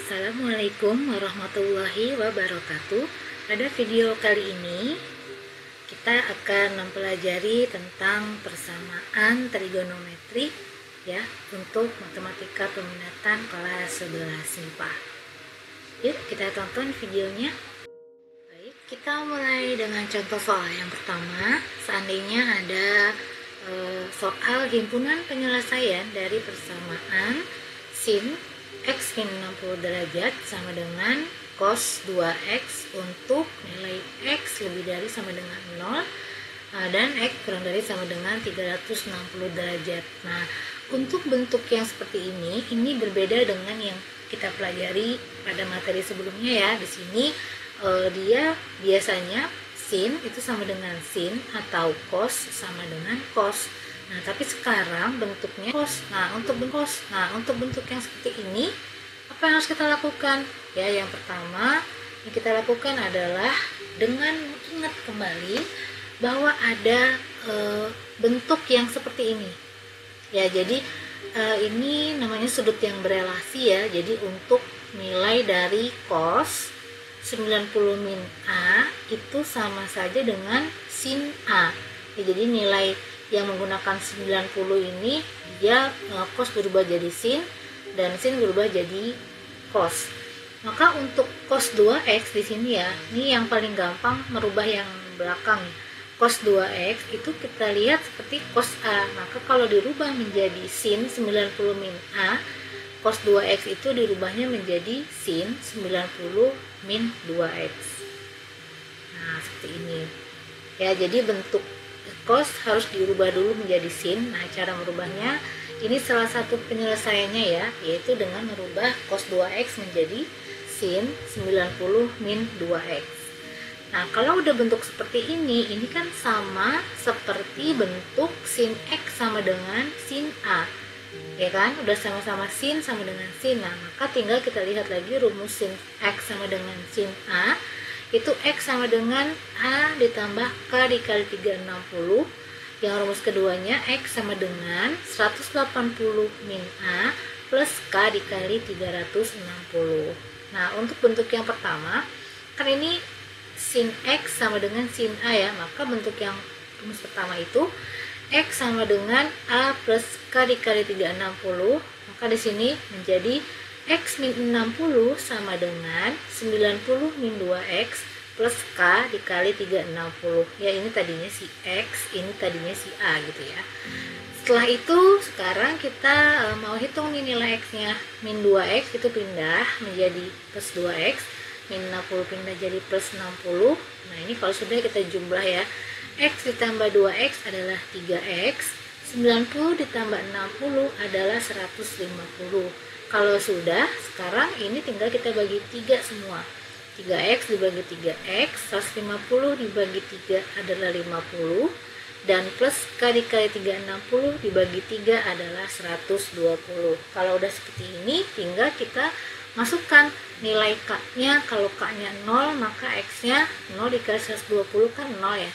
Assalamualaikum warahmatullahi wabarakatuh. Pada video kali ini kita akan mempelajari tentang persamaan trigonometri ya untuk matematika peminatan kelas 11 MIPA. Yuk kita tonton videonya. Baik, kita mulai dengan contoh soal yang pertama. Seandainya ada soal himpunan penyelesaian dari persamaan sin X min 60 derajat sama dengan cos 2X untuk nilai X lebih dari sama dengan 0 dan X kurang dari sama dengan 360 derajat. Nah, untuk bentuk yang seperti ini berbeda dengan yang kita pelajari pada materi sebelumnya ya. Di sini dia biasanya sin itu sama dengan sin atau cos sama dengan cos. Nah, tapi sekarang bentuknya cos. Nah, untuk bentuk yang seperti ini, apa yang harus kita lakukan? Ya, yang pertama yang kita lakukan adalah dengan ingat kembali bahwa ada bentuk yang seperti ini. Ya, jadi ini namanya sudut yang berelasi ya. Jadi untuk nilai dari cos 90 min A itu sama saja dengan sin A. Ya, jadi nilai yang menggunakan 90 ini dia cos berubah jadi sin dan sin berubah jadi cos. Maka untuk cos 2x di sini ya, ini yang paling gampang merubah yang belakang. Cos 2x itu kita lihat seperti cos A. Maka kalau dirubah menjadi sin 90 min A, cos 2x itu dirubahnya menjadi sin 90 min 2x. Nah, seperti ini. Ya, jadi bentuk cos harus dirubah dulu menjadi sin. Nah, cara merubahnya ini salah satu penyelesaiannya ya, yaitu dengan merubah cos 2x menjadi sin 90 min 2x. Nah, kalau udah bentuk seperti ini kan sama seperti bentuk sin x sama dengan sin A. Ya kan? Udah sama-sama sin sama dengan sin. Nah, maka tinggal kita lihat lagi rumus sin x sama dengan sin A. Itu X sama dengan A ditambah K dikali 360. Yang rumus keduanya X sama dengan 180 min A plus K dikali 360. Nah, untuk bentuk yang pertama kan ini sin X sama dengan sin A ya. Maka bentuk yang rumus pertama itu X sama dengan A plus K dikali 360. Maka di sini menjadi X min 60 sama dengan 90 min 2X plus K dikali 360. Ya, ini tadinya si X, ini tadinya si A gitu ya. Setelah itu sekarang kita mau hitung nih nilai X-nya. Min 2X itu pindah menjadi plus 2X. Min 60 pindah jadi plus 60. Nah, ini kalau sudah kita jumlah ya. X ditambah 2X adalah 3X. 90 ditambah 60 adalah 150. Kalau sudah, sekarang ini tinggal kita bagi 3 semua. 3x dibagi 3x, 150 dibagi 3 adalah 50, dan plus K dikali 360 dibagi 3 adalah 120. Kalau udah seperti ini, tinggal kita masukkan nilai K-nya. Kalau K-nya 0, maka X-nya 0 dikali 120 kan 0 ya.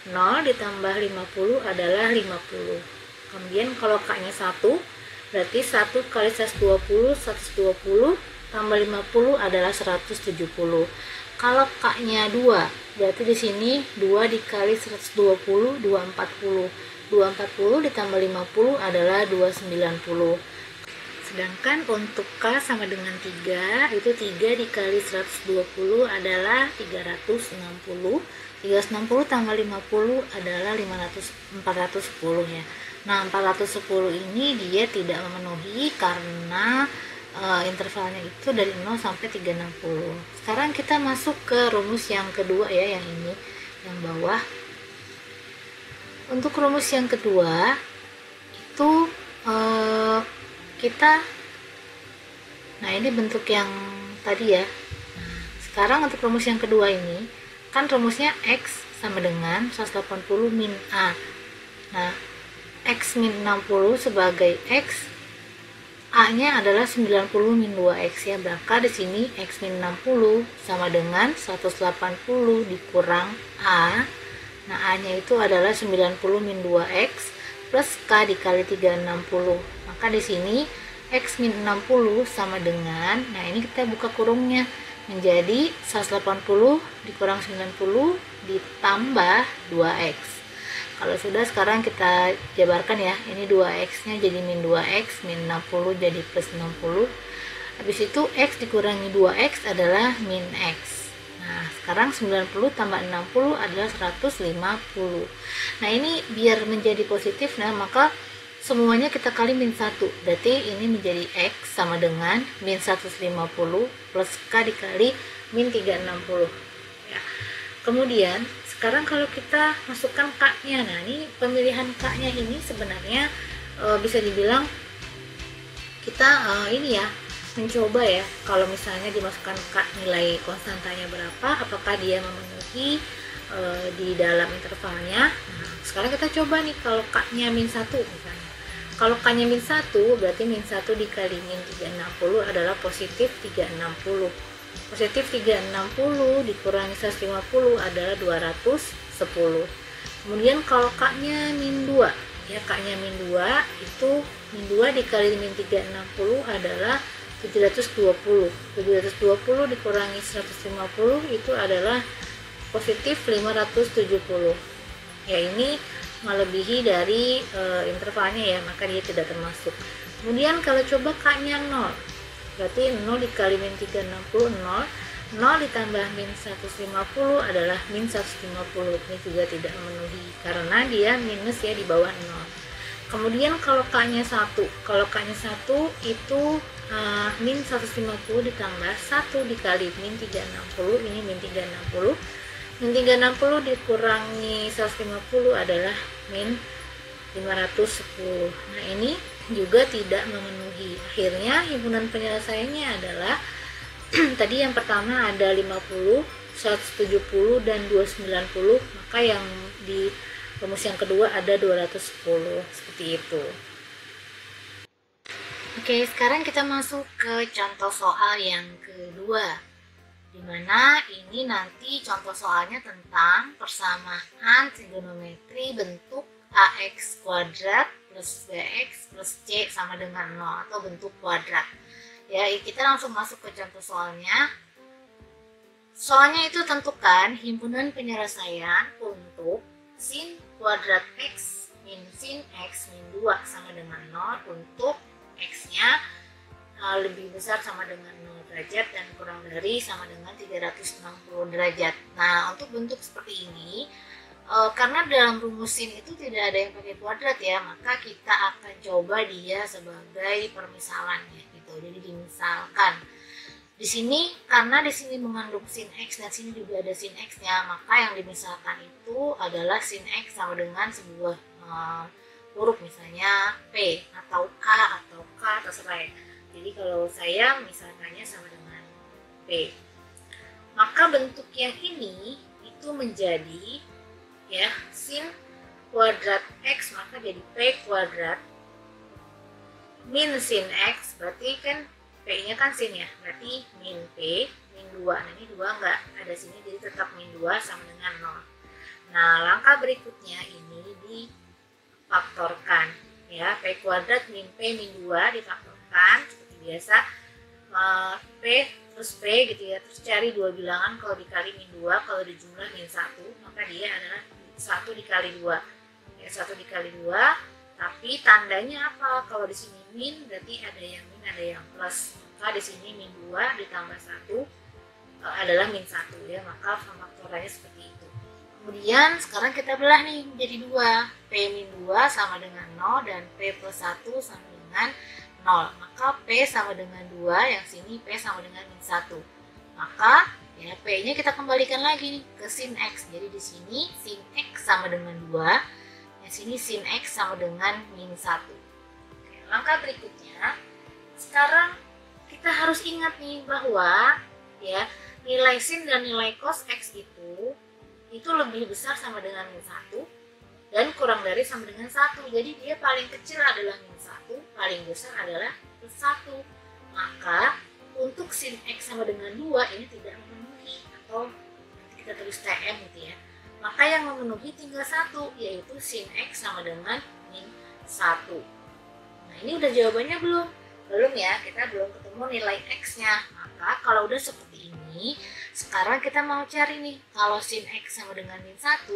0 ditambah 50 adalah 50. Kemudian kalau K-nya 1, berarti 1 kali 120 tambah 50 adalah 170. Kalau K-nya 2, berarti di sini 2 dikali 120 240. 240 ditambah 50 adalah 290. Sedangkan untuk K sama dengan 3, itu 3 dikali 120 adalah 360. 360 tambah 50 adalah 410 ya. Nah, 410 ini dia tidak memenuhi karena intervalnya itu dari 0 sampai 360. Sekarang kita masuk ke rumus yang kedua ya, yang ini, yang bawah. Untuk rumus yang kedua itu nah ini bentuk yang tadi ya. Nah, sekarang untuk rumus yang kedua ini kan rumusnya X sama dengan 180 min A. Nah, X min 60 sebagai X, A-nya adalah 90 min 2X ya. Maka di sini X min 60 sama dengan 180 dikurang A. Nah, A-nya itu adalah 90 min 2X plus K dikali 360. Maka di sini X min 60 sama dengan, nah ini kita buka kurungnya, menjadi 180 dikurang 90 ditambah 2X. Kalau sudah, sekarang kita jabarkan ya, ini 2X nya jadi min 2X, min 60 jadi plus 60. Habis itu X dikurangi 2X adalah min X. Nah sekarang 90 tambah 60 adalah 150. Nah ini biar menjadi positif, nah maka semuanya kita kali min 1, berarti ini menjadi X sama dengan min 150 plus K dikali min 360 ya. Kemudian sekarang kalau kita masukkan K nya, nah ini pemilihan K nya ini sebenarnya bisa dibilang kita ini ya, mencoba ya, kalau misalnya dimasukkan K nilai konstantanya berapa, apakah dia memenuhi di dalam intervalnya. Nah, sekarang kita coba nih, kalau K nya min 1 misalnya. Kalau K nya min 1 berarti min 1 dikali min 360 adalah positif 360. Positif 360 dikurangi 150 adalah 210. Kemudian kalau K nya min 2 ya, K nya min 2 itu min 2 dikali min 360 adalah 720. 720 dikurangi 150 itu adalah positif 570. Ya ini melebihi dari intervalnya ya, maka dia tidak termasuk. Kemudian kalau coba K nya 0, berarti 0 dikali min 360, 0 ditambah min 150 adalah min 150. Ini juga tidak memenuhi karena dia minus ya di bawah 0. Kemudian kalau K nya 1, kalau K nya 1 itu min 150 ditambah 1 dikali min 360, ini min 360. Min 360 dikurangi 150 adalah min 510. Nah ini juga tidak memenuhi. Akhirnya himpunan penyelesaiannya adalah tadi yang pertama ada 50, 170 dan 290, maka yang di rumus yang kedua ada 210, seperti itu. Oke, sekarang kita masuk ke contoh soal yang kedua, dimana ini nanti contoh soalnya tentang persamaan trigonometri bentuk AX kuadrat plus BX plus C sama dengan 0 atau bentuk kuadrat. Ya, kita langsung masuk ke contoh soalnya. Soalnya itu tentukan himpunan penyelesaian untuk sin kuadrat X min sin X min 2 sama dengan 0 untuk X-nya lebih besar sama dengan 0 derajat dan kurang dari sama dengan 360 derajat. Nah, untuk bentuk seperti ini, karena dalam rumus sin itu tidak ada yang pakai kuadrat ya, maka kita akan coba dia sebagai permisalan ya, gitu. Jadi dimisalkan di sini, karena di sini mengandung sin X dan sini juga ada sin X-nya, maka yang dimisalkan itu adalah sin X sama dengan sebuah huruf, misalnya P atau K atau K, terserah ya. Jadi kalau saya misalkannya sama dengan P, maka bentuk yang ini itu menjadi ya sin kuadrat X, maka jadi P kuadrat min sin X, berarti kan P nya kan sin ya, berarti min P min 2. Nah ini 2 nggak ada sini, jadi tetap min 2 sama dengan 0. Nah langkah berikutnya ini difaktorkan ya, P kuadrat min P min 2 difaktorkan seperti biasa, P terus P gitu ya, terus cari dua bilangan, kalau dikali min 2, kalau dijumlah min 1, maka dia adalah 1 dikali 2 ya, 1 dikali 2, tapi tandanya apa? Kalau di sini min berarti ada yang min ada yang plus, maka di sini min 2 ditambah 1 adalah min 1 ya, maka faktorannya seperti itu. Kemudian sekarang kita belah nih menjadi 2, P min 2 sama dengan 0 dan P plus 1 sama dengan 0, maka P sama dengan 2, yang sini P sama dengan min 1, maka ya P nya kita kembalikan lagi nih ke sin X, jadi di sini sin X sama dengan 2, yang sini sin X sama dengan min 1. Oke, langkah berikutnya, sekarang kita harus ingat nih bahwa ya nilai sin dan nilai cos X itu lebih besar sama dengan min 1 dan kurang dari sama dengan 1. Jadi dia paling kecil adalah min 1, paling besar adalah plus 1. Maka untuk sin X sama dengan 2 ini tidak memenuhi, atau nanti kita tulis TM gitu ya. Maka yang memenuhi tinggal 1, yaitu sin X sama dengan min 1. Nah ini udah jawabannya belum? Belum ya, kita belum ketemu nilai X-nya. Maka kalau udah seperti ini, sekarang kita mau cari nih, kalau sin X sama dengan min 1,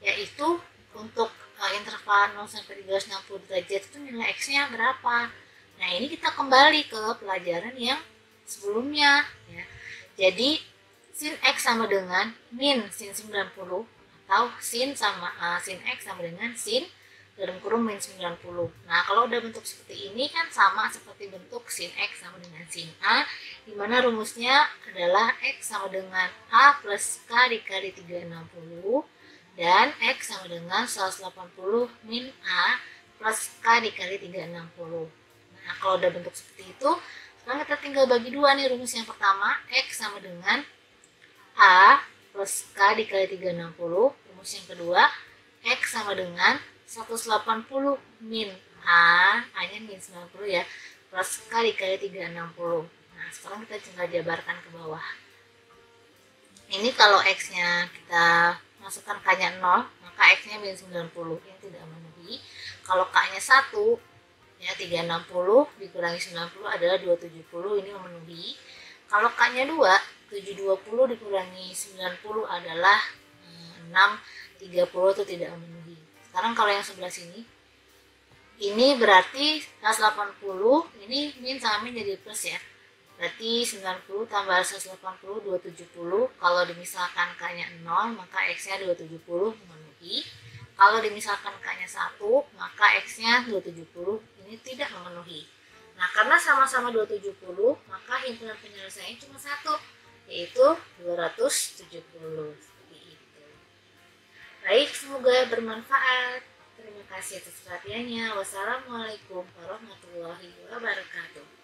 yaitu untuk interval 0 sampai 360 derajat itu nilai X-nya berapa. Nah, ini kita kembali ke pelajaran yang sebelumnya ya. Jadi sin X sama dengan min sin 90 atau sin X sama dengan sin dalam kurung min 90. Nah, kalau udah bentuk seperti ini kan sama seperti bentuk sin X sama dengan sin A, di mana rumusnya adalah X sama dengan A plus K dikali 360 dan X sama dengan 180 min A plus K dikali 360. Nah, kalau udah bentuk seperti itu, sekarang kita tinggal bagi dua nih rumus yang pertama, X sama dengan A plus K dikali 360. Rumus yang kedua, X sama dengan 180 min A-nya min 90 ya, plus K dikali 360. Nah, sekarang kita tinggal jabarkan ke bawah. Ini kalau X-nya kita masukkan K-nya 0, maka X-nya min 90, yang tidak memenuhi. Kalau K-nya 1, ya 360 dikurangi 90 adalah 270, ini memenuhi. Kalau K-nya 2, 720 dikurangi 90 adalah 630, itu tidak memenuhi. Sekarang kalau yang sebelah sini, ini berarti 180, ini min sama min jadi plus ya. Berarti 90 tambah 180, 270. Kalau dimisalkan K-nya 0, maka X-nya 270 memenuhi. Kalau dimisalkan K-nya 1, maka X-nya 270, ini tidak memenuhi. Nah, karena sama-sama 270, maka himpunan penyelesaiannya cuma satu, yaitu 270. Baik, semoga bermanfaat. Terima kasih atas perhatiannya. Wassalamualaikum warahmatullahi wabarakatuh.